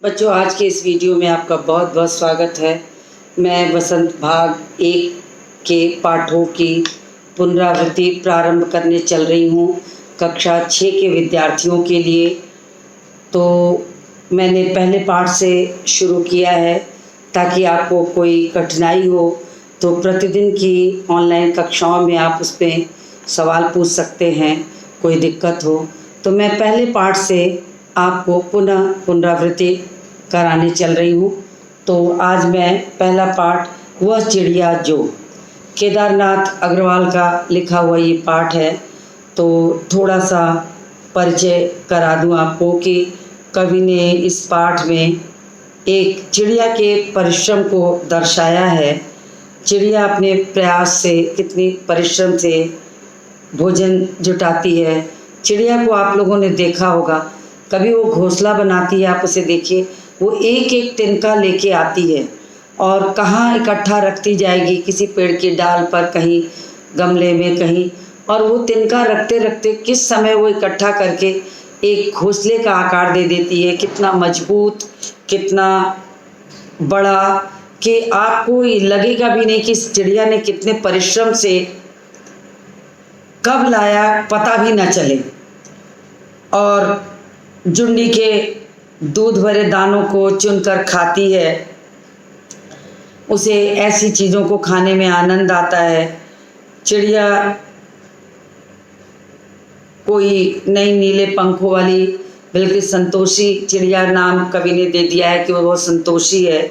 बच्चों, आज के इस वीडियो में आपका बहुत बहुत स्वागत है। मैं वसंत भाग 1 के पाठों की पुनरावृत्ति प्रारंभ करने चल रही हूँ कक्षा 6 के विद्यार्थियों के लिए। तो मैंने पहले पाठ से शुरू किया है ताकि आपको कोई कठिनाई हो तो प्रतिदिन की ऑनलाइन कक्षाओं में आप उस पर सवाल पूछ सकते हैं, कोई दिक्कत हो तो। मैं पहले पाठ से आपको पुनः पुनरावृत्ति कराने चल रही हूँ। तो आज मैं पहला पाठ वह चिड़िया जो, केदारनाथ अग्रवाल का लिखा हुआ ये पाठ है। तो थोड़ा सा परिचय करा दूँ आपको कि कवि ने इस पाठ में एक चिड़िया के परिश्रम को दर्शाया है। चिड़िया अपने प्रयास से कितनी परिश्रम से भोजन जुटाती है। चिड़िया को आप लोगों ने देखा होगा, कभी वो घोंसला बनाती है, आप उसे देखिए, वो एक एक तिनका लेके आती है और कहाँ इकट्ठा रखती जाएगी, किसी पेड़ की डाल पर, कहीं गमले में, कहीं, और वो तिनका रखते रखते किस समय वो इकट्ठा करके एक घोंसले का आकार दे देती है। कितना मजबूत, कितना बड़ा कि आपको लगेगा भी नहीं कि इस चिड़िया ने कितने परिश्रम से कब लाया, पता भी ना चले। और जुंडी के दूध भरे दानों को चुनकर खाती है। उसे ऐसी चीज़ों को खाने में आनंद आता है। चिड़िया कोई नई नीले पंखों वाली, बल्कि संतोषी चिड़िया नाम कवि ने दे दिया है कि वो बहुत संतोषी है,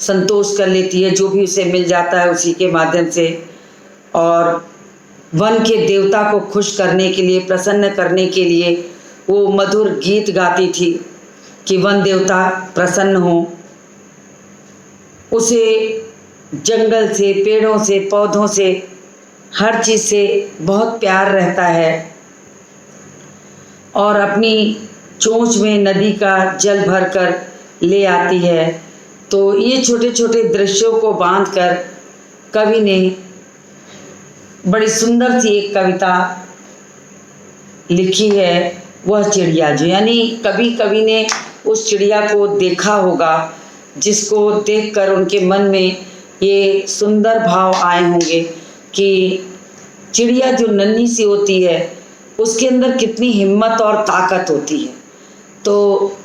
संतोष कर लेती है जो भी उसे मिल जाता है उसी के माध्यम से। और वन के देवता को खुश करने के लिए, प्रसन्न करने के लिए वो मधुर गीत गाती थी कि वन देवता प्रसन्न हो। उसे जंगल से, पेड़ों से, पौधों से, हर चीज़ से बहुत प्यार रहता है। और अपनी चोंच में नदी का जल भरकर ले आती है। तो ये छोटे छोटे दृश्यों को बांधकर कवि ने बड़ी सुंदर सी एक कविता लिखी है, वह चिड़िया जो। यानी कवि ने उस चिड़िया को देखा होगा जिसको देखकर उनके मन में ये सुंदर भाव आए होंगे कि चिड़िया जो नन्ही सी होती है उसके अंदर कितनी हिम्मत और ताकत होती है। तो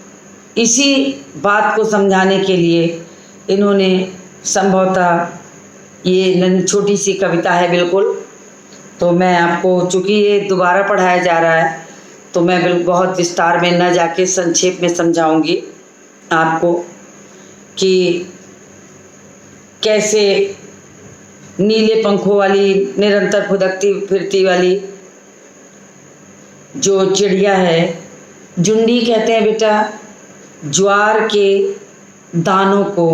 इसी बात को समझाने के लिए इन्होंने संभवतः ये छोटी सी कविता है बिल्कुल। तो मैं आपको, चूँकि ये दोबारा पढ़ाया जा रहा है तो मैं बिल्कुल बहुत विस्तार में न जाके संक्षेप में समझाऊंगी आपको कि कैसे नीले पंखों वाली, निरंतर फुदकती फिरती वाली जो चिड़िया है, जुंडी कहते हैं बेटा ज्वार के दानों को,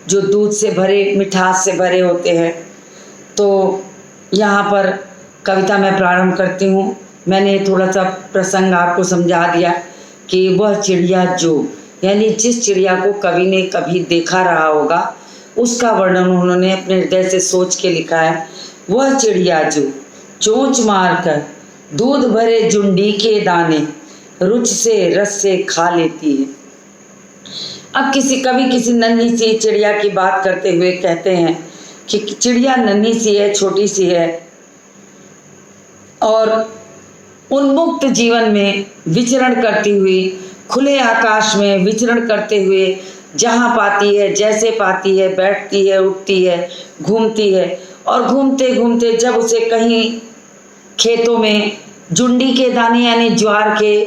जो दूध से भरे, मिठास से भरे होते हैं। तो यहाँ पर कविता मैं प्रारंभ करती हूँ। मैंने थोड़ा सा प्रसंग आपको समझा दिया कि वह चिड़िया जो, यानी जिस चिड़िया को कवि ने कभी देखा रहा होगा उसका वर्णन उन्होंने अपने हृदय से सोच के लिखा है। वह चिड़िया जो चोंच मारकर दूध भरे जुंडी के दाने रुच से रस से खा लेती है। अब कवि किसी नन्ही सी चिड़िया की बात करते हुए कहते हैं कि चिड़िया नन्ही सी है, छोटी सी है और उन्मुक्त जीवन में विचरण करती हुई, खुले आकाश में विचरण करते हुए जहाँ पाती है, जैसे पाती है, बैठती है, उठती है, घूमती है। और घूमते घूमते जब उसे कहीं खेतों में जुंडी के दाने, यानी ज्वार के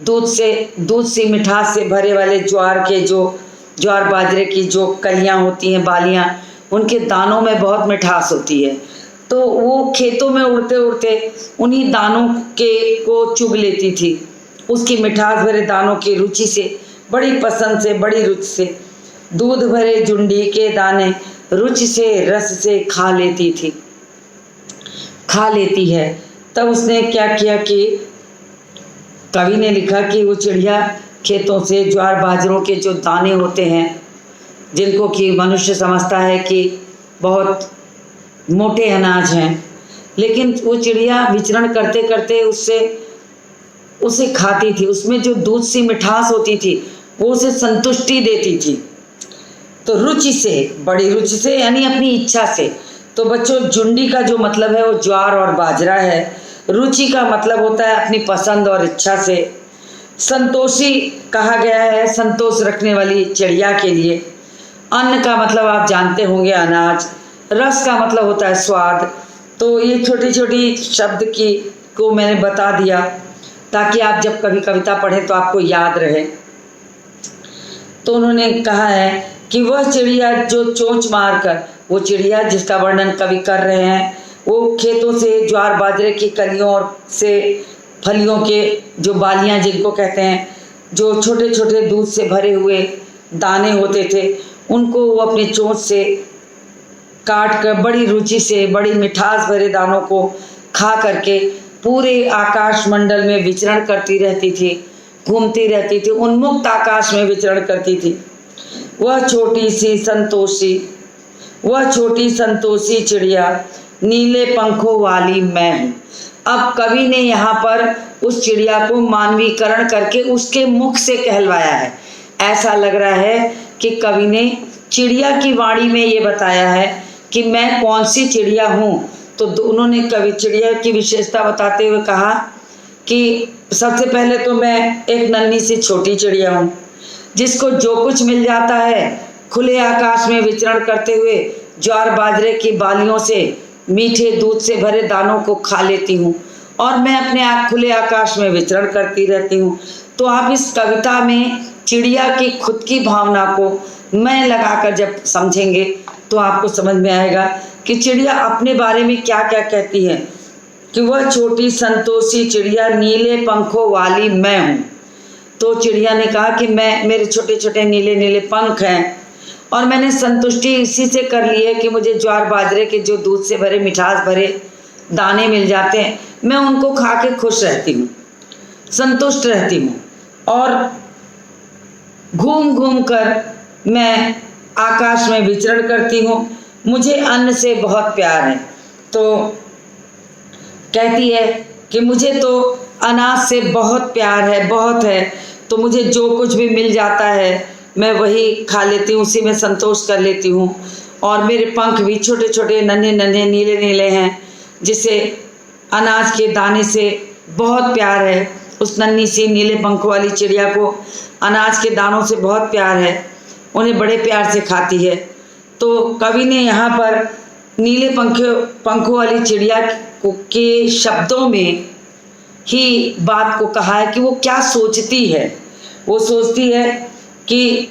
दूध से मिठास से भरे वाले ज्वार के, जो ज्वार बाजरे की जो कलियाँ होती हैं, बालियाँ, उनके दानों में बहुत मिठास होती है। तो वो खेतों में उड़ते उड़ते उन्हीं दानों को चुग लेती थी। उसकी मिठास भरे दानों की रुचि से, बड़ी पसंद से, बड़ी रुचि से दूध भरे जुंडी के दाने रुचि से, रस से खा लेती है। तब उसने क्या किया कि कवि ने लिखा कि वो चिड़िया खेतों से ज्वार बाजरों के जो दाने होते हैं, जिनको कि मनुष्य समझता है कि बहुत मोटे अनाज हैं, लेकिन वो चिड़िया विचरण करते करते उसे खाती थी। उसमें जो दूध सी मिठास होती थी वो उसे संतुष्टि देती थी। तो रुचि से, बड़ी रुचि से यानी अपनी इच्छा से। तो बच्चों, जुंडी का जो मतलब है वो ज्वार और बाजरा है। रुचि का मतलब होता है अपनी पसंद और इच्छा से। संतोषी कहा गया है संतोष रखने वाली चिड़िया के लिए। अन्न का मतलब आप जानते होंगे अनाज। रस का मतलब होता है स्वाद। तो ये छोटी छोटी शब्द को मैंने बता दिया ताकि आप जब कभी कविता पढ़ें तो आपको याद रहे। तो उन्होंने कहा है कि वह चिड़िया जो चोंच मारकर, वो चिड़िया जिसका वर्णन कवि कर रहे हैं, वो खेतों से ज्वार बाजरे की कलियों और से फलियों के जो बालियां जिनको कहते हैं, जो छोटे छोटे दूध से भरे हुए दाने होते थे, उनको वो अपनी चोंच से काट कर बड़ी रुचि से बड़ी मिठास भरे दानों को खा करके पूरे आकाश मंडल में विचरण करती रहती थी, घूमती रहती थी, उन्मुक्त आकाश में विचरण करती थी। वह छोटी संतोषी चिड़िया नीले पंखों वाली मैं हूँ। अब कवि ने यहाँ पर उस चिड़िया को मानवीकरण करके उसके मुख से कहलवाया है। ऐसा लग रहा है कि कवि ने चिड़िया की वाणी में ये बताया है कि मैं कौन सी चिड़िया हूँ। तो उन्होंने कवि चिड़िया की विशेषता बताते हुए कहा कि सबसे पहले तो मैं एक नन्ही सी छोटी चिड़िया हूँ जिसको जो कुछ मिल जाता है खुले आकाश में विचरण करते हुए ज्वार बाजरे की बालियों से मीठे दूध से भरे दानों को खा लेती हूँ और मैं अपने खुले आकाश में विचरण करती रहती हूँ। तो आप इस कविता में चिड़िया की खुद की भावना को मैं लगाकर जब समझेंगे तो आपको समझ में आएगा कि चिड़िया अपने बारे में क्या क्या कहती है कि वह छोटी संतोषी चिड़िया नीले पंखों वाली मैं हूँ। तो चिड़िया ने कहा कि मेरे छोटे छोटे नीले नीले पंख हैं और मैंने संतुष्टि इसी से कर ली है कि मुझे ज्वार बाजरे के जो दूध से भरे मिठास भरे दाने मिल जाते हैं, मैं उनको खा के खुश रहती हूँ, संतुष्ट रहती हूँ और घूम घूम कर मैं आकाश में विचरण करती हूँ। मुझे अन्न से बहुत प्यार है। तो कहती है कि मुझे तो अनाज से बहुत प्यार है, बहुत है, तो मुझे जो कुछ भी मिल जाता है मैं वही खा लेती हूँ, उसी में संतोष कर लेती हूँ। और मेरे पंख भी छोटे छोटे नन्हे नन्हे नीले नीले हैं, जिसे अनाज के दाने से बहुत प्यार है। उस नन्ही सी नीले पंखों वाली चिड़िया को अनाज के दानों से बहुत प्यार है, उन्हें बड़े प्यार से खाती है। तो कवि ने यहाँ पर नीले पंखों वाली चिड़िया के शब्दों में ही बात को कहा है कि वो क्या सोचती है। वो सोचती है कि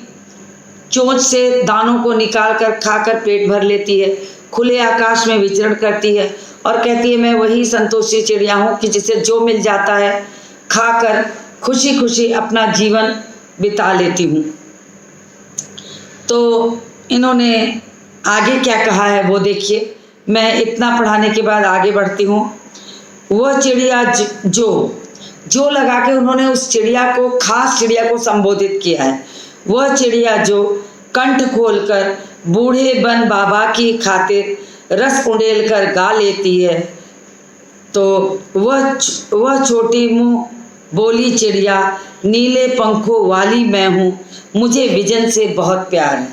चोंच से दानों को निकाल कर खाकर पेट भर लेती है, खुले आकाश में विचरण करती है और कहती है मैं वही संतोषी चिड़िया हूँ कि जिसे जो मिल जाता है खाकर खुशी खुशी अपना जीवन बिता लेती हूँ। तो इन्होंने आगे क्या कहा है वो देखिए। मैं इतना पढ़ाने के बाद आगे बढ़ती हूँ। वह चिड़िया जो लगा के उन्होंने उस चिड़िया को, खास चिड़िया को संबोधित किया है। वह चिड़िया जो कंठ खोलकर बूढ़े बन बाबा की खातिर रस उंडेल कर गा लेती है, तो वह छोटी मुँह बोली चिड़िया नीले पंखों वाली मैं हूँ, मुझे विजन से बहुत प्यार है।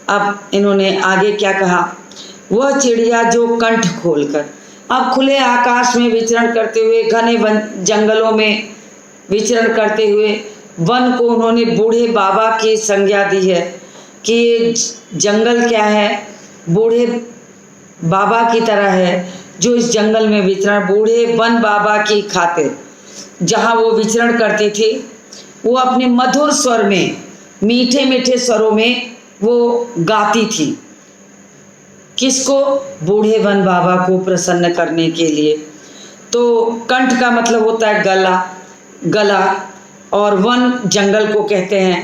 अब इन्होंने आगे क्या कहा। वह चिड़िया जो कंठ खोलकर, अब खुले आकाश में विचरण करते हुए, घने वन जंगलों में विचरण करते हुए, वन को उन्होंने बूढ़े बाबा की संज्ञा दी है कि ये जंगल क्या है, बूढ़े बाबा की तरह है जो इस जंगल में विचरण, बूढ़े वन बाबा की खातिर जहाँ वो विचरण करती थी, वो अपने मधुर स्वर में, मीठे मीठे स्वरों में वो गाती थी। किसको? बूढ़े वन बाबा को प्रसन्न करने के लिए। तो कंठ का मतलब होता है गला और वन जंगल को कहते हैं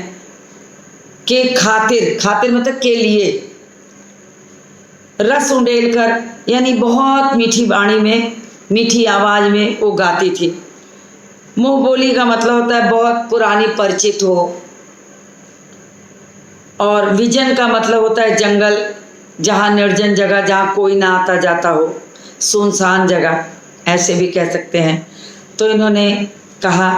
के खातिर मतलब के लिए। रस उंडेल कर यानी बहुत मीठी वाणी में, मीठी आवाज में वो गाती थी। मुंह बोली का मतलब होता है बहुत पुरानी परिचित हो। और विजन का मतलब होता है जंगल, जहाँ निर्जन जगह, जहाँ कोई ना आता जाता हो, सुनसान जगह, ऐसे भी कह सकते हैं। तो इन्होंने कहा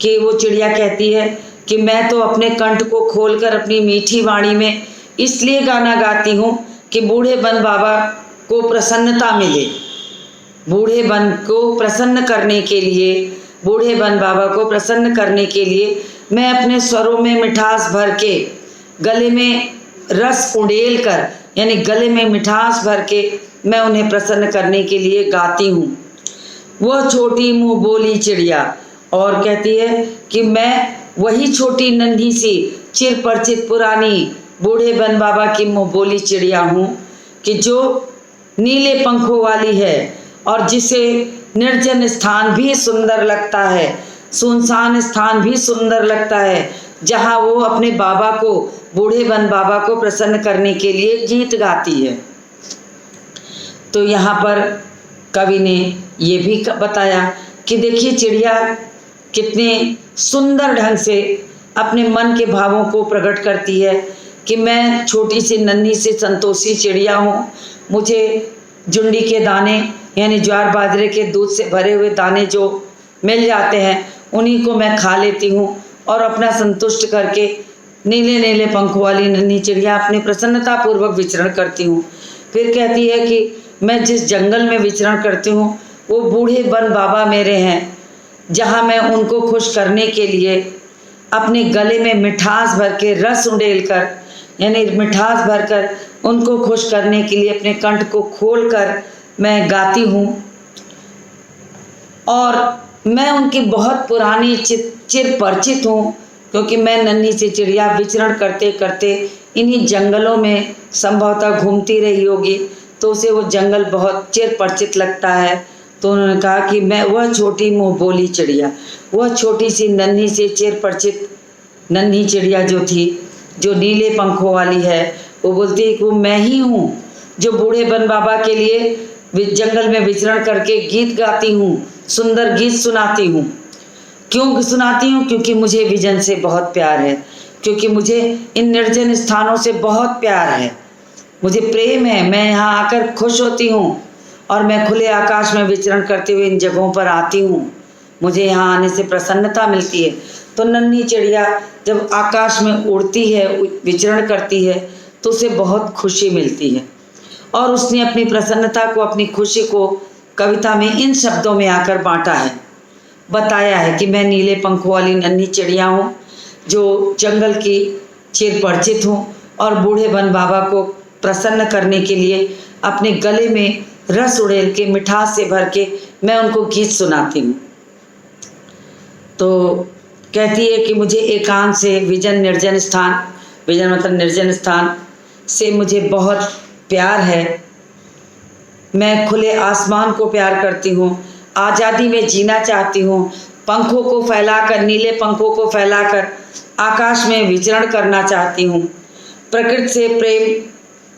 कि वो चिड़िया कहती है कि मैं तो अपने कंठ को खोलकर अपनी मीठी वाणी में इसलिए गाना गाती हूँ कि बूढ़े बन बाबा को प्रसन्नता मिले। बूढ़े बन को प्रसन्न करने के लिए, बूढ़े बन बाबा को प्रसन्न करने के लिए मैं अपने स्वरों में मिठास भर के, गले में रस उड़ेल कर, यानी गले में मिठास भर के मैं उन्हें प्रसन्न करने के लिए गाती हूँ। वह छोटी मुँह बोली चिड़िया, और कहती है कि मैं वही छोटी नन्ही सी चिर परिचित पुरानी बूढ़े बन बाबा की मुँह बोली चिड़िया हूँ कि जो नीले पंखों वाली है और जिसे निर्जन स्थान भी सुंदर लगता है, सुनसान स्थान भी सुंदर लगता है, जहाँ वो अपने बाबा को, बूढ़े बन बाबा को प्रसन्न करने के लिए गीत गाती है। तो यहाँ पर कवि ने ये भी बताया कि देखिए चिड़िया कितने सुंदर ढंग से अपने मन के भावों को प्रकट करती है कि मैं छोटी सी नन्ही सी संतोषी चिड़िया हूँ, मुझे जुंडी के दाने यानी ज्वार बाजरे के दूध से भरे हुए दाने जो मिल जाते हैं उन्हीं को मैं खा लेती हूँ और अपना संतुष्ट करके नीले नीले पंखों वाली नन्ही चिड़िया अपनी प्रसन्नता पूर्वक विचरण करती हूँ। फिर कहती है कि मैं जिस जंगल में विचरण करती हूँ वो बूढ़े बन बाबा मेरे हैं, जहाँ मैं उनको खुश करने के लिए अपने गले में मिठास भर के रस उड़ेल कर, यानी मिठास भरकर उनको खुश करने के लिए अपने कंठ को खोलकर मैं गाती हूँ। और मैं उनकी बहुत पुरानी चिर परिचित हूँ, क्योंकि मैं नन्ही सी चिड़िया विचरण करते करते इन्हीं जंगलों में संभवतः घूमती रही होगी, तो उसे वो जंगल बहुत चिर परिचित लगता है। तो उन्होंने कहा कि मैं वह छोटी मुँह बोली चिड़िया, वह छोटी सी नन्ही सी चिर परिचित नन्ही चिड़िया जो थी, जो नीले पंखों वाली है, वो बोलती है कि वो मैं ही हूँ जो बूढ़े बन बाबा के लिए जंगल में विचरण करके गीत गाती हूँ, सुंदर गीत सुनाती हूँ। क्यों सुनाती हूँ? क्योंकि मुझे विजन से बहुत प्यार है, क्योंकि मुझे इन निर्जन स्थानों से बहुत प्यार है, मुझे प्रेम है। मैं यहाँ आकर खुश होती हूँ और मैं खुले आकाश में विचरण करते हुए इन जगहों पर आती हूँ, मुझे यहाँ आने से प्रसन्नता मिलती है। तो नन्ही चिड़िया जब आकाश में उड़ती है, विचरण करती है, तो उसे बहुत खुशी मिलती है। और उसने अपनी प्रसन्नता को, अपनी खुशी को कविता में इन शब्दों में आकर बांटा है, बताया है कि मैं नीले पंखों वाली नन्ही चिड़िया हूँ जो जंगल की चिर परिचित हूँ और बूढ़े बन बाबा को प्रसन्न करने के लिए अपने गले में रस उड़ेल के, मिठास से भर के मैं उनको गीत सुनाती हूँ। तो कहती है कि मुझे एकांत से, विजन निर्जन स्थान, विजन मतलब निर्जन स्थान से मुझे बहुत प्यार है। मैं खुले आसमान को प्यार करती हूँ, आज़ादी में जीना चाहती हूँ, पंखों को फैलाकर, नीले पंखों को फैलाकर आकाश में विचरण करना चाहती हूँ। प्रकृति से प्रेम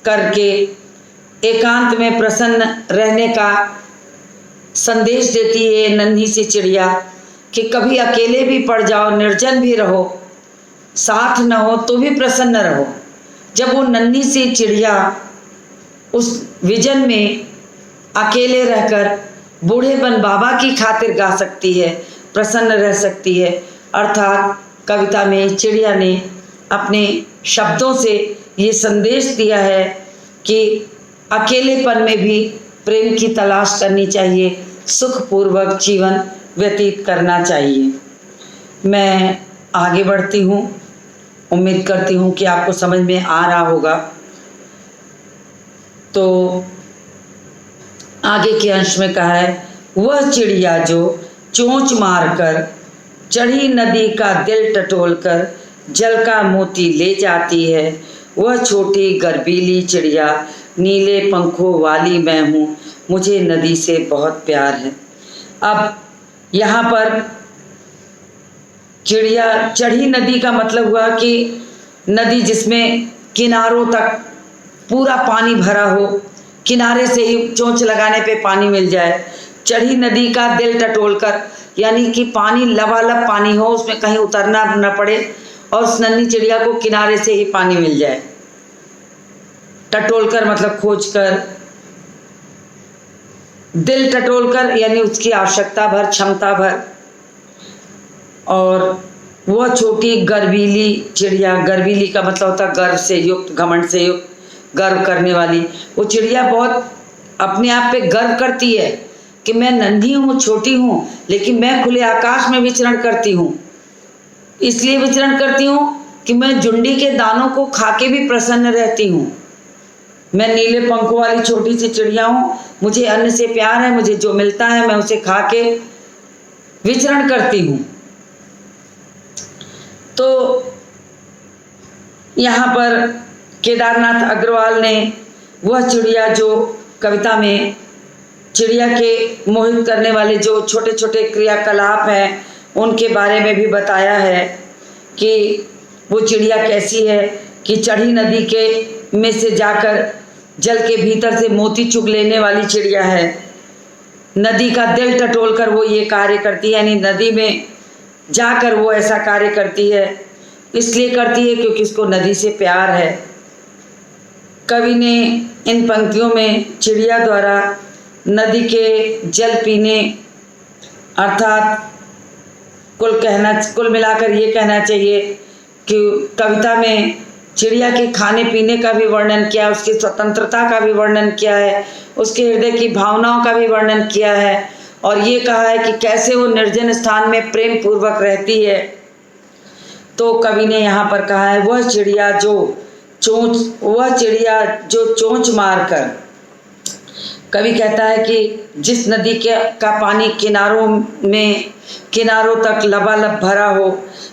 करके एकांत में प्रसन्न रहने का संदेश देती है नन्ही सी चिड़िया कि कभी अकेले भी पड़ जाओ, निर्जन भी रहो, साथ न हो तो भी प्रसन्न रहो। जब वो नन्ही सी चिड़िया उस विजन में अकेले रहकर बूढ़े बन बाबा की खातिर गा सकती है, प्रसन्न रह सकती है, अर्थात कविता में चिड़िया ने अपने शब्दों से ये संदेश दिया है कि अकेलेपन में भी प्रेम की तलाश करनी चाहिए, सुखपूर्वक जीवन व्यतीत करना चाहिए। मैं आगे बढ़ती हूँ, उम्मीद करती हूँ कि आपको समझ में आ रहा होगा। तो आगे के अंश में कहा है, वह चिड़िया जो चोंच मारकर चढ़ी नदी का दिल टटोलकर जल का मोती ले जाती है, वह छोटी गर्बीली चिड़िया नीले पंखों वाली मैं हूँ, मुझे नदी से बहुत प्यार है। अब यहाँ पर चिड़िया चढ़ी नदी का मतलब हुआ कि नदी जिसमें किनारों तक पूरा पानी भरा हो, किनारे से ही चोंच लगाने पे पानी मिल जाए। चढ़ी नदी का दिल टटोलकर, यानी कि पानी लबालब पानी हो, उसमें कहीं उतरना न पड़े और उस नन्ही चिड़िया को किनारे से ही पानी मिल जाए। टटोलकर मतलब खोजकर, दिल टटोलकर यानी उसकी आवश्यकता भर, क्षमता भर। और वह छोटी गर्वीली चिड़िया, गर्वीली का मतलब होता है गर्व से युक्त, घमंड से युक्त, गर्व करने वाली। वो चिड़िया बहुत अपने आप पे गर्व करती है कि मैं नन्ही हूँ, छोटी हूँ, लेकिन मैं खुले आकाश में विचरण करती हूँ। इसलिए विचरण करती हूँ कि मैं जुंडी के दानों को खा के भी प्रसन्न रहती हूँ। मैं नीले पंखों वाली छोटी सी चिड़िया हूँ, मुझे अन्न से प्यार है, मुझे जो मिलता है मैं उसे खा के विचरण करती हूँ। तो यहाँ पर केदारनाथ अग्रवाल ने वह चिड़िया जो कविता में चिड़िया के मोहित करने वाले जो छोटे छोटे क्रियाकलाप हैं उनके बारे में भी बताया है कि वो चिड़िया कैसी है कि चढ़ी नदी के में से जाकर जल के भीतर से मोती चुग लेने वाली चिड़िया है। नदी का दिल टटोल कर वो ये कार्य करती है, यानी नदी में जाकर वो ऐसा कार्य करती है। इसलिए करती है क्योंकि उसको नदी से प्यार है। कवि ने इन पंक्तियों में चिड़िया द्वारा नदी के जल पीने अर्थात कुल मिलाकर ये कहना चाहिए कि कविता में चिड़िया के खाने पीने का भी वर्णन किया, उसकी स्वतंत्रता का भी वर्णन किया है, उसके हृदय की भावनाओं का भी वर्णन किया है, और ये कहा है कि कैसे वो निर्जन स्थान में प्रेम पूर्वक रहती है। तो कवि ने यहाँ पर कहा है वह चिड़िया जो चोंच मारकर, कवि कहता है कि जिस नदी का पानी किनारों तक लबालब भरा हो,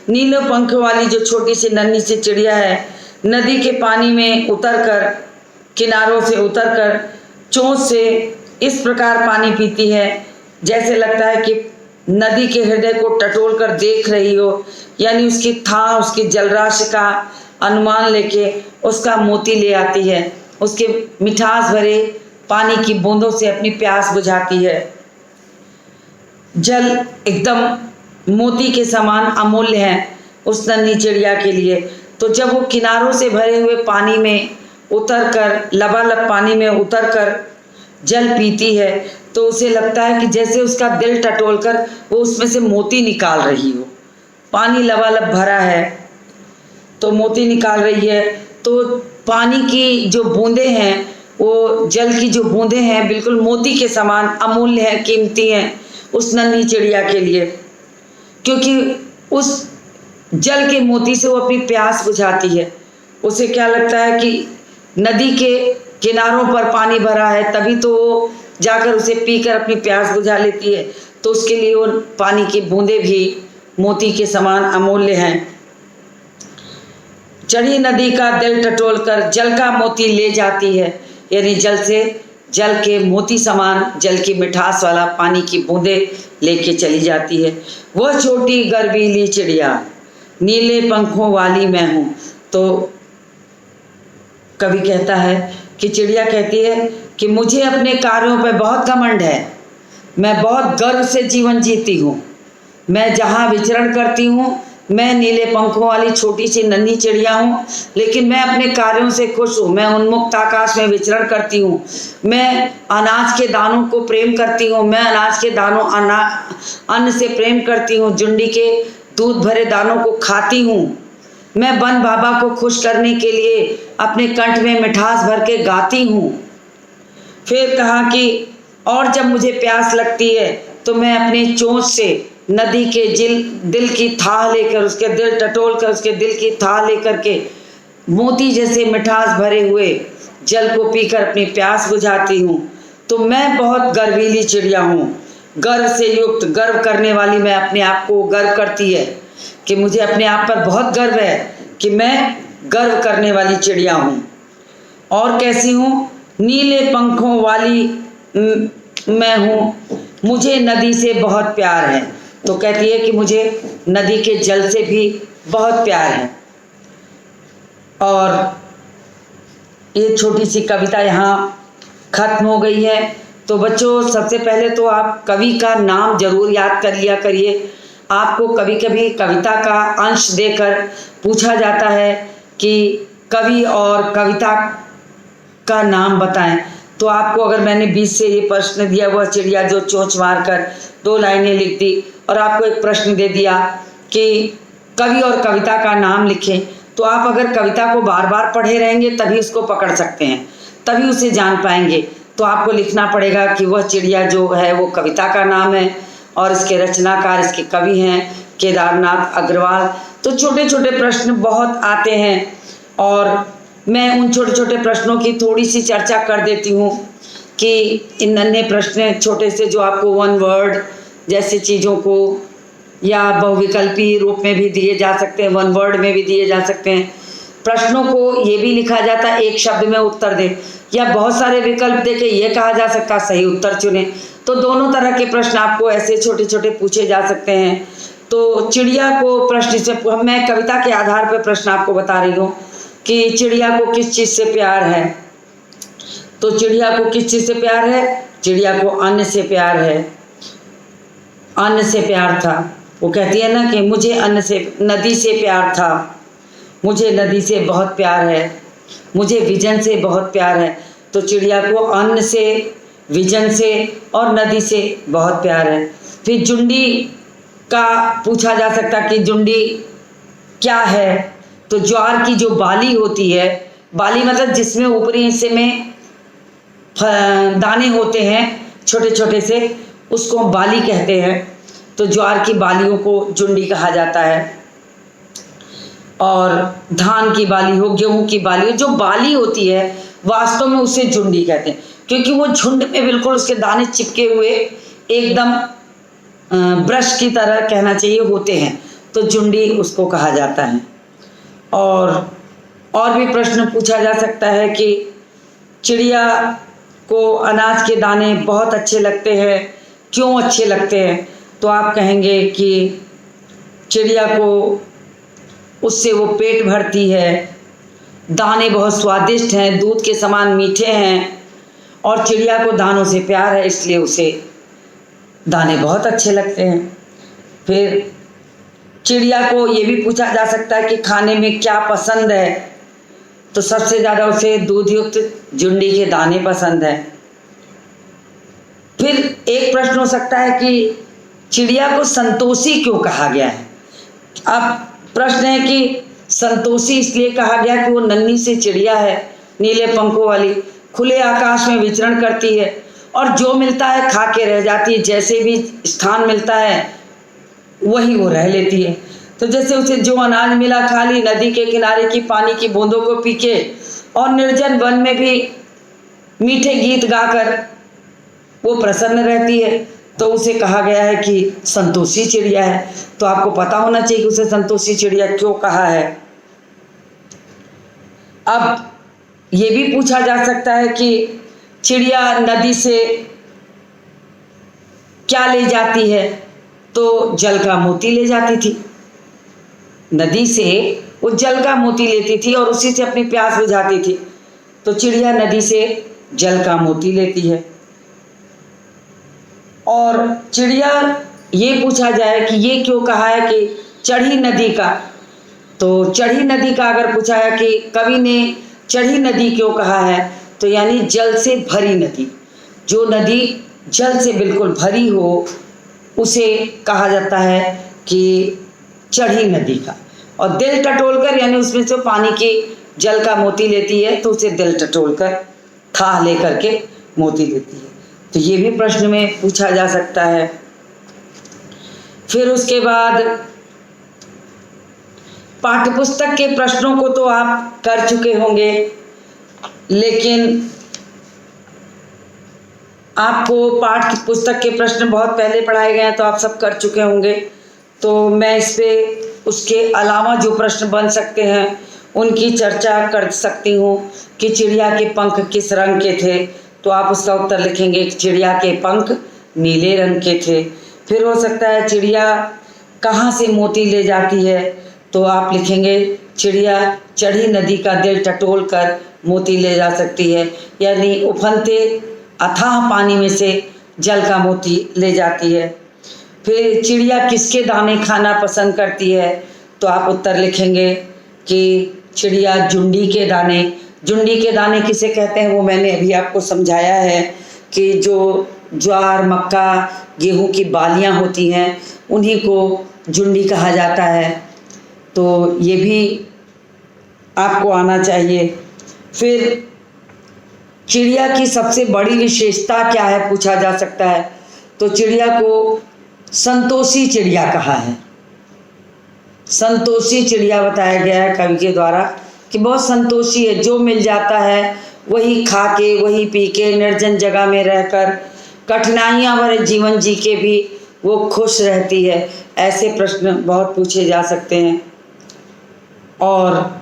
नीले पंखों वाली जो छोटी सी नन्ही सी चिड़िया है, नदी के पानी में उतरकर, किनारों से उतरकर चोंच से इस प्रकार पानी पीती है जैसे लगता है कि नदी के हृदय को टटोल कर देख रही हो, यानी उसकी थाह, उसकी जलराशि का अनुमान लेके उसका मोती ले आती है, उसके मिठास भरे पानी की बूंदों से अपनी प्यास बुझाती है। जल एकदम मोती के समान अमूल्य है उस नन्ही चिड़िया के लिए। तो जब वो किनारों से भरे हुए पानी में उतरकर, लबालब पानी में उतरकर जल पीती है, तो उसे लगता है कि जैसे उसका दिल टटोलकर वो उसमें से मोती निकाल रही हो। पानी लबालब भरा है तो मोती निकाल रही है। तो पानी की जो बूंदें हैं, वो जल की जो बूंदें हैं बिल्कुल मोती के समान अमूल्य हैं, कीमती हैं उस नन्ही चिड़िया के लिए, क्योंकि उस जल के मोती से वो अपनी प्यास बुझाती है। उसे क्या लगता है कि नदी के किनारों पर पानी भरा है, तभी तो वो जाकर उसे पीकर अपनी प्यास बुझा लेती है। तो उसके लिए वो पानी की बूंदें भी मोती के समान अमूल्य हैं। चढ़ी नदी का दिल टटोल कर जल का मोती ले जाती है, यानी जल के मोती समान, जल की मिठास वाला पानी की बूंदें लेके चली जाती है। वह छोटी गर्वीली चिड़िया, नीले पंखों वाली मैं हूँ। तो कवि कहता है कि चिड़िया कहती है कि मुझे अपने कार्यों पर बहुत घमंड है, मैं बहुत गर्व से जीवन जीती हूँ। मैं जहाँ विचरण करती हूँ, मैं नीले पंखों वाली छोटी सी नन्ही चिड़िया हूँ, लेकिन मैं अपने कार्यों से खुश हूँ। मैं उन्मुक्त आकाश में विचरण करती हूँ। मैं अनाज के दानों को प्रेम करती हूँ। मैं अनाज के दानों अन्न से प्रेम करती हूँ। जुंडी के दूध भरे दानों को खाती हूँ। मैं बन बाबा को खुश करने के लिए अपने कंठ में मिठास भर के गाती हूँ। फिर कहा कि और जब मुझे प्यास लगती है तो मैं अपने चोंच से नदी के दिल की थाह लेकर, उसके दिल टटोल कर उसके दिल की थाह लेकर के मोती जैसे मिठास भरे हुए जल को पीकर अपनी प्यास बुझाती हूँ। तो मैं बहुत गर्वीली चिड़िया हूँ, गर्व से युक्त, गर्व करने वाली। मैं अपने आप को गर्व करती है कि मुझे अपने आप पर बहुत गर्व है कि मैं गर्व करने वाली चिड़िया हूँ। और कैसी हूँ? नीले पंखों वाली मैं हूँ, मुझे नदी से बहुत प्यार है। तो कहती है कि मुझे नदी के जल से भी बहुत प्यार है। और ये छोटी सी कविता यहाँ खत्म हो गई है। तो बच्चों, सबसे पहले तो आप कवि का नाम जरूर याद कर लिया करिए। आपको कभी कभी कविता का अंश देकर पूछा जाता है कि कवि और कविता का नाम बताएं। तो आपको अगर मैंने 20 से ये प्रश्न दिया, वह चिड़िया जो चोंच मारकर 2 लाइनें लिख दी, और आपको एक प्रश्न दे दिया कि कवि और कविता का नाम लिखें। तो आप अगर कविता को बार बार पढ़े रहेंगे तभी उसको पकड़ सकते हैं, तभी उसे जान पाएंगे। तो आपको लिखना पड़ेगा कि वह चिड़िया जो है वो कविता का नाम है और इसके रचनाकार, इसके कवि हैं केदारनाथ अग्रवाल। तो छोटे छोटे प्रश्न बहुत आते हैं और मैं उन छोटे छोटे प्रश्नों की थोड़ी सी चर्चा कर देती हूँ कि इन नन्हे प्रश्न छोटे से जो आपको वन वर्ड जैसी चीज़ों को या बहुविकल्पी रूप में भी दिए जा सकते हैं, वन वर्ड में भी दिए जा सकते हैं। प्रश्नों को ये भी लिखा जाता है एक शब्द में उत्तर दे, या बहुत सारे विकल्प देके ये कहा जा सकता है सही उत्तर चुने। तो दोनों तरह के प्रश्न आपको ऐसे छोटे छोटे पूछे जा सकते हैं। तो चिड़िया को प्रश्न से, मैं कविता के आधार पर प्रश्न आपको बता रही हूँ कि चिड़िया को किस चीज़ से प्यार है। तो चिड़िया को किस चीज़ से प्यार है? चिड़िया को अन्न से प्यार है, अन्न से प्यार था। वो कहती है ना कि मुझे अन्न से, नदी से प्यार था, मुझे नदी से बहुत प्यार है, मुझे विजन से बहुत प्यार है। तो चिड़िया को अन्न से, विजन से और नदी से बहुत प्यार है। फिर जुंडी का पूछा जा सकता कि जुंडी क्या है। तो ज्वार की जो बाली होती है, बाली मतलब जिसमें ऊपरी हिस्से में दाने होते हैं छोटे छोटे से, उसको बाली कहते हैं। तो ज्वार की बालियों को जुंडी कहा जाता है। और धान की बाली हो, गेहूं की बाली हो, जो बाली होती है वास्तव में उसे जुंडी कहते हैं, क्योंकि वो झुंड में बिल्कुल उसके दाने चिपके हुए एकदम ब्रश की तरह कहना चाहिए होते हैं। तो जुंडी उसको कहा जाता है। और भी प्रश्न पूछा जा सकता है कि चिड़िया को अनाज के दाने बहुत अच्छे लगते हैं, क्यों अच्छे लगते हैं? तो आप कहेंगे कि चिड़िया को उससे वो पेट भरती है, दाने बहुत स्वादिष्ट हैं, दूध के समान मीठे हैं और चिड़िया को दानों से प्यार है, इसलिए उसे दाने बहुत अच्छे लगते हैं। फिर चिड़िया को ये भी पूछा जा सकता है कि खाने में क्या पसंद है। तो सबसे ज़्यादा उसे दूध युक्त जुंडी के दाने पसंद है। फिर एक प्रश्न हो सकता है कि चिड़िया को संतोषी क्यों कहा गया है। अब प्रश्न है कि संतोषी इसलिए कहा गया कि वो नन्ही सी चिड़िया है, नीले पंखों वाली, खुले आकाश में विचरण करती है और जो मिलता है खा के रह जाती है, जैसे भी स्थान मिलता है वही वो रह लेती है। तो जैसे उसे जो अनाज मिला खा ली, नदी के किनारे की पानी की बूंदों को पी के और निर्जन वन में भी मीठे गीत गाकर वो प्रसन्न रहती है, तो उसे कहा गया है कि संतोषी चिड़िया है। तो आपको पता होना चाहिए कि उसे संतोषी चिड़िया क्यों कहा है। अब ये भी पूछा जा सकता है कि चिड़िया नदी से क्या ले जाती है। तो जल का मोती ले जाती थी, नदी से वो जल का मोती लेती थी और उसी से अपनी प्यास बुझाती थी। तो चिड़िया नदी से जल का मोती लेती है। और चिड़िया, ये पूछा जाए कि ये क्यों कहा है कि चढ़ी नदी का। तो चढ़ी नदी का अगर पूछा है कि कवि ने चढ़ी नदी क्यों कहा है, तो यानी जल से भरी नदी, जो नदी जल से बिल्कुल भरी हो उसे कहा जाता है कि चढ़ी नदी का। और दिल टटोलकर यानी उसमें से पानी की जल का मोती लेती है, तो उसे दिल टटोलकर थाह लेकर के मोती लेती है। तो ये भी प्रश्न में पूछा जा सकता है। फिर उसके बाद पाठ्यपुस्तक के प्रश्नों को तो आप कर चुके होंगे, लेकिन आपको पाठ्य पुस्तक के प्रश्न बहुत पहले पढ़ाए गए हैं तो आप सब कर चुके होंगे। तो मैं इस पे उसके अलावा जो प्रश्न बन सकते हैं उनकी चर्चा कर सकती हूँ कि चिड़िया के पंख किस रंग के थे। तो आप उसका उत्तर लिखेंगे कि चिड़िया के पंख नीले रंग के थे। फिर हो सकता है चिड़िया कहाँ से मोती ले जाती है, तो आप लिखेंगे चिड़िया चढ़ी नदी का दिल टटोल कर मोती ले जा सकती है, यानी उफनते अथाह पानी में से जल का मोती ले जाती है। फिर चिड़िया किसके दाने खाना पसंद करती है, तो आप उत्तर लिखेंगे कि चिड़िया जुंडी के दाने। जुंडी के दाने किसे कहते हैं वो मैंने अभी आपको समझाया है कि जो ज्वार, मक्का, गेहूं की बालियां होती हैं उन्हीं को जुंडी कहा जाता है। तो ये भी आपको आना चाहिए। फिर चिड़िया की सबसे बड़ी विशेषता क्या है पूछा जा सकता है, तो चिड़िया को संतोषी चिड़िया कहा है। संतोषी चिड़िया बताया गया है कवि के द्वारा कि बहुत संतोषी है, जो मिल जाता है वही खा के वही पी के निर्जन जगह में रहकर कठिनाइयाँ भरे जीवन जी के भी वो खुश रहती है। ऐसे प्रश्न बहुत पूछे जा सकते हैं। और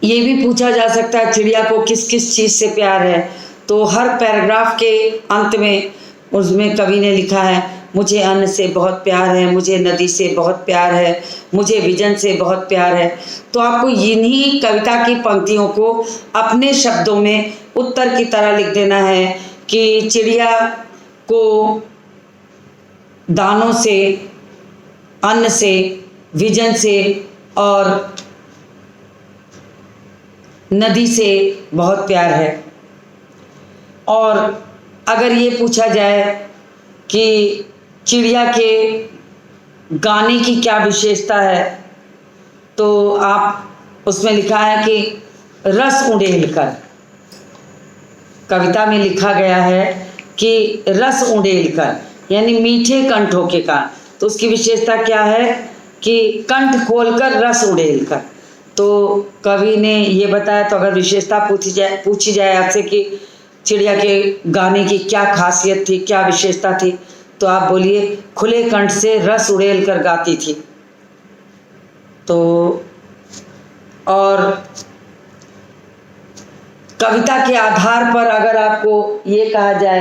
ये भी पूछा जा सकता है चिड़िया को किस किस चीज़ से प्यार है, तो हर पैराग्राफ के अंत में उसमें कवि ने लिखा है मुझे अन्न से बहुत प्यार है, मुझे नदी से बहुत प्यार है, मुझे विजन से बहुत प्यार है। तो आपको इन्हीं कविता की पंक्तियों को अपने शब्दों में उत्तर की तरह लिख देना है कि चिड़िया को दानों से, अन्न से, विजन से और नदी से बहुत प्यार है। और अगर ये पूछा जाए कि चिड़िया के गाने की क्या विशेषता है, तो आप उसमें लिखा है कि रस उड़ेल कर, कविता में लिखा गया है कि रस उड़ेल कर यानी मीठे कंठों के कारण। तो उसकी विशेषता क्या है कि कंठ खोलकर रस उड़ेल कर। तो कवि ने ये बताया। तो अगर विशेषता पूछी जाए आपसे कि चिड़िया के गाने की क्या खासियत थी, क्या विशेषता थी, तो आप बोलिए खुले कंठ से रस उड़ेल कर गाती थी। तो और कविता के आधार पर अगर आपको ये कहा जाए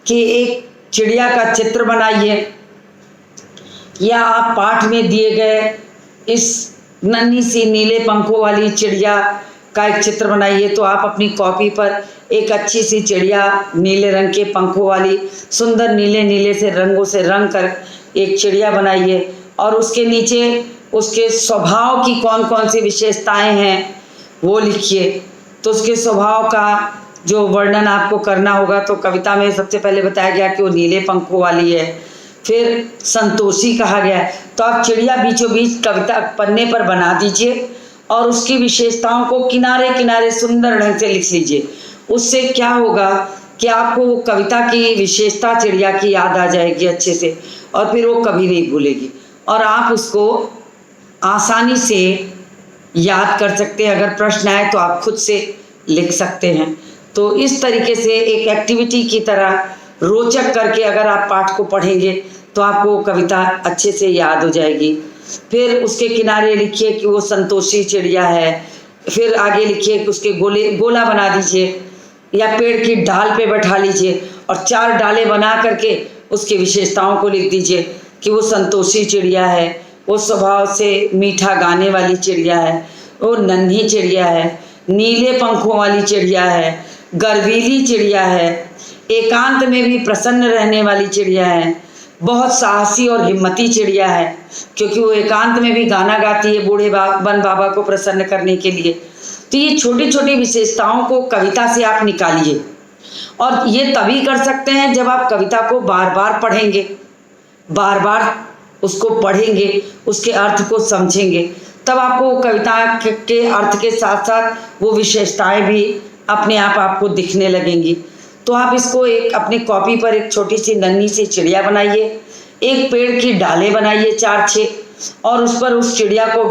कि एक चिड़िया का चित्र बनाइए, या आप पाठ में दिए गए इस नन्ही सी नीले पंखों वाली चिड़िया का एक चित्र बनाइए, तो आप अपनी कॉपी पर एक अच्छी सी चिड़िया नीले रंग के पंखों वाली सुंदर नीले नीले से रंगों से रंग कर एक चिड़िया बनाइए और उसके नीचे उसके स्वभाव की कौन कौन सी विशेषताएं हैं वो लिखिए। तो उसके स्वभाव का जो वर्णन आपको करना होगा, तो कविता में सबसे पहले बताया गया कि वो नीले पंखों वाली है, फिर संतोषी कहा गया। तो आप चिड़िया बीचों बीच कविता पन्ने पर बना दीजिए और उसकी विशेषताओं को किनारे किनारे सुंदर ढंग से लिख लीजिए। उससे क्या होगा कि आपको वो कविता की विशेषता चिड़िया की याद आ जाएगी अच्छे से, और फिर वो कभी नहीं भूलेगी और आप उसको आसानी से याद कर सकते हैं। अगर प्रश्न आए तो आप खुद से लिख सकते हैं। तो इस तरीके से एक एक्टिविटी की तरह रोचक करके अगर आप पाठ को पढ़ेंगे तो आपको कविता अच्छे से याद हो जाएगी। फिर उसके किनारे लिखिए कि वो संतोषी चिड़िया है, फिर आगे लिखिए कि उसके गोला बना दीजिए या पेड़ की डाल पे बैठा लीजिए और 4 डालें बना करके उसकी विशेषताओं को लिख दीजिए कि वो संतोषी चिड़िया है, वो स्वभाव से मीठा गाने वाली चिड़िया है, वो नन्ही चिड़िया है, नीले पंखों वाली चिड़िया है, गर्वीली चिड़िया है, एकांत में भी प्रसन्न रहने वाली चिड़िया है, बहुत साहसी और हिम्मती चिड़िया है क्योंकि वो एकांत में भी गाना गाती है बूढ़े वन बाबा को प्रसन्न करने के लिए। तो ये छोटी छोटी विशेषताओं को कविता से आप निकालिए, और ये तभी कर सकते हैं जब आप कविता को बार बार पढ़ेंगे, बार बार उसको पढ़ेंगे, उसके अर्थ को समझेंगे, तब आपको कविता के अर्थ के साथ साथ वो विशेषताएं भी अपने आप आपको दिखने लगेंगी। तो आप इसको एक अपनी कॉपी पर एक छोटी सी नन्ही सी चिड़िया बनाइए, एक पेड़ की डालें बनाइए 4-6 और उस पर उस चिड़िया को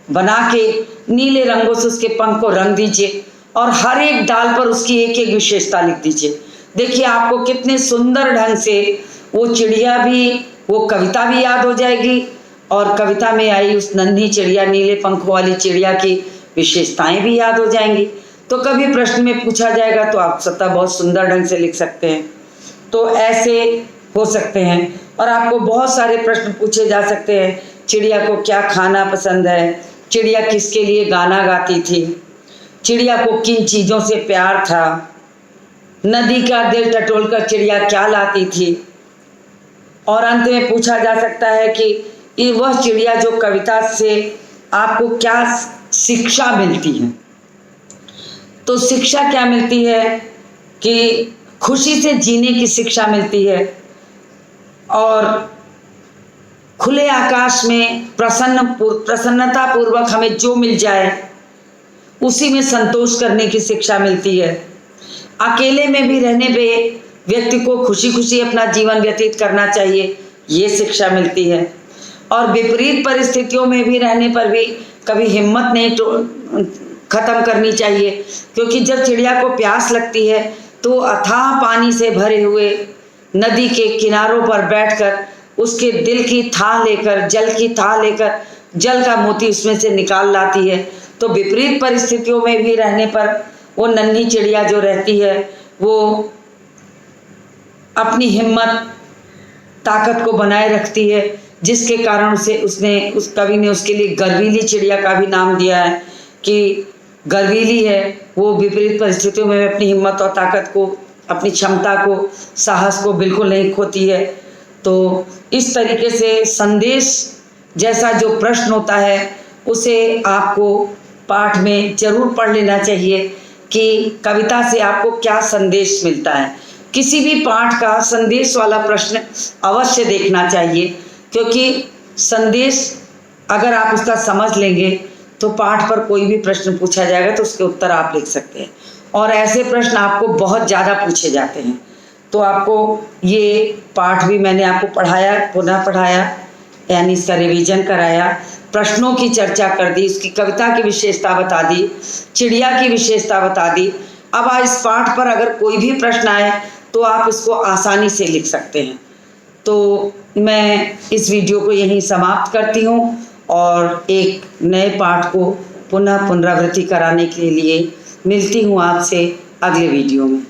बना के नीले रंगों से उसके पंख को रंग दीजिए और हर एक डाल पर उसकी एक एक विशेषता लिख दीजिए। देखिए आपको कितने सुंदर ढंग से वो चिड़िया भी, वो कविता भी याद हो जाएगी और कविता में आई उस नन्ही चिड़िया, नीले पंखों वाली चिड़िया की विशेषताएं भी याद हो जाएंगी। तो कभी प्रश्न में पूछा जाएगा तो आप सत्ता बहुत सुंदर ढंग से लिख सकते हैं। तो ऐसे हो सकते हैं। और आपको बहुत सारे प्रश्न पूछे जा सकते हैं। चिड़िया को क्या खाना पसंद है, चिड़िया किसके लिए गाना गाती थी, चिड़िया को किन चीज़ों से प्यार था, नदी का दिल टटोल कर चिड़िया क्या लाती थी, और अंत में पूछा जा सकता है कि ये वह चिड़िया जो कविता से आपको क्या शिक्षा मिलती है। तो शिक्षा क्या मिलती है कि खुशी से जीने की शिक्षा मिलती है और खुले आकाश में प्रसन्नता पूर्वक हमें जो मिल जाए उसी में संतोष करने की शिक्षा मिलती है। अकेले में भी रहने पे व्यक्ति को खुशी खुशी अपना जीवन व्यतीत करना चाहिए, ये शिक्षा मिलती है। और विपरीत परिस्थितियों में भी रहने पर भी कभी हिम्मत नहीं खत्म करनी चाहिए, क्योंकि जब चिड़िया को प्यास लगती है तो अथाह पानी से भरे हुए नदी के किनारों पर बैठकर उसके दिल की थाह लेकर, जल की थाह लेकर, जल का मोती उसमें से निकाल लाती है। तो विपरीत परिस्थितियों में भी रहने पर वो नन्ही चिड़िया जो रहती है वो अपनी हिम्मत, ताकत को बनाए रखती है, जिसके कारण उस कवि ने उसके लिए गर्वीली चिड़िया का भी नाम दिया है कि गर्वीली है वो, विपरीत परिस्थितियों में अपनी हिम्मत और ताकत को, अपनी क्षमता को, साहस को बिल्कुल नहीं खोती है। तो इस तरीके से संदेश जैसा जो प्रश्न होता है उसे आपको पाठ में जरूर पढ़ लेना चाहिए कि कविता से आपको क्या संदेश मिलता है। किसी भी पाठ का संदेश वाला प्रश्न अवश्य देखना चाहिए, क्योंकि संदेश अगर आप उसका समझ लेंगे तो पाठ पर कोई भी प्रश्न पूछा जाएगा तो उसके उत्तर आप लिख सकते हैं। और ऐसे प्रश्न आपको बहुत ज़्यादा पूछे जाते हैं। तो आपको ये पाठ भी मैंने आपको पढ़ाया, पुनः पढ़ाया, यानी इसका रिवीजन कराया, प्रश्नों की चर्चा कर दी, उसकी कविता की विशेषता बता दी, चिड़िया की विशेषता बता दी। अब इस पाठ पर अगर कोई भी प्रश्न आए तो आप इसको आसानी से लिख सकते हैं। तो मैं इस वीडियो को यहीं समाप्त करती हूँ और एक नए पाठ को पुनरावृत्ति कराने के लिए मिलती हूँ आपसे अगले वीडियो में।